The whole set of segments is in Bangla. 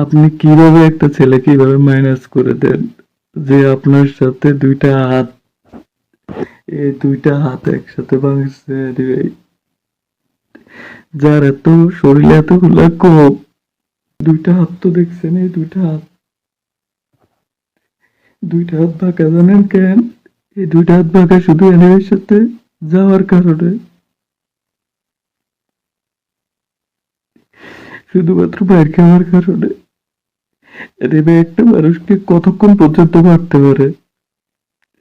আপনি কিভাবে একটা ছেলে কিভাবে মাইনাস করে দেন যে আপনার সাথে দুইটা হাত, এই দুইটা হাত একসাথে ভাঙছে? আরে ভাই, যার এত শরীরে এতগুলা কোপ, দুইটা হাত তো দেখছেন, এই দুইটা হাত ভাঙা জানেন কেন? এই দুইটা হাত ভাঙা শুধু এনিমের সাথে যাওয়ার কারণে, শুধুমাত্র বাইর খাওয়ার কারণে। আরে ভাই, একটা মানুষকে কতক্ষণ পর্যন্ত মারতে পারে?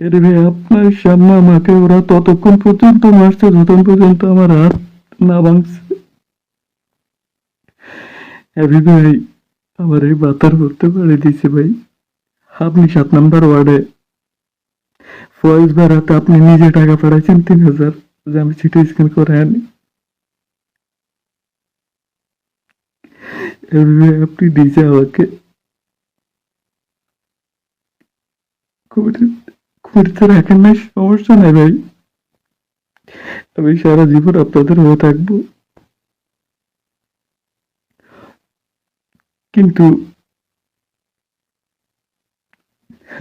আরে ভাই, আপনার সামনে আমাকে ওরা ততক্ষণ পর্যন্ত মারছে যতক্ষণ পর্যন্ত আমার হাত না ভাঙছে। হ্যাভি ভাই, আমার এই মাথার মধ্যে বাড়ি দিছে ভাই। আপনি 7 নম্বর ওয়ার্ডে ফয়েজ ভাইয়ের হাতে আপনি নিজে টাকা পাঠাইছেন 3,000, যে আমি সিটি স্ক্যান করে আনি। হ্যাভি ভাই, আপনি নিজে আমাকে কুড়িতে রাখেন নাই, সমস্যা নাই ভাই, আমি সারা জীবন আপনাদের হয়ে থাকবো। কিন্তু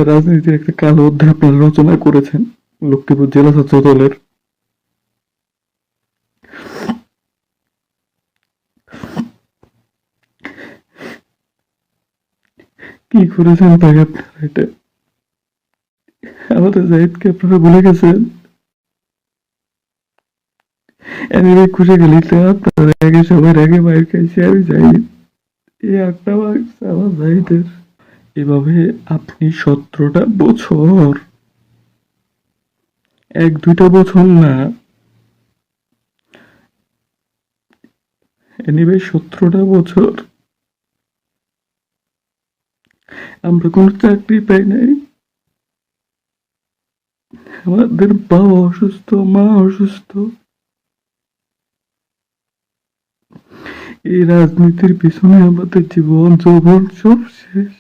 রাজনীতির একটা কালো অধ্যায় আপনারা রচনা করেছেন লক্ষ্মীপুর জেলা ছাত্র দলের। কি করেছেন ভাই আপনারা এটা? আমাদের জাহিদকে আপনারা ভুলে গেছেন। আমি ভাই খুশি গেলি তো আপনারা আগে সবাই আগে মায়ের খাইছি, আমি জাহিদ, এই আটটা মার্কস আমার জাহিদের। এভাবে আপনি 17টা বছর, 1-2টা বছর না, এনিওয়ে 17টা বছর আমরা কোনো চাকরি পাই নাই। আমাদের বাবা অসুস্থ, মা অসুস্থ, এই রাজনীতির পিছনে আমাদের জীবন যৌবন সব শেষ।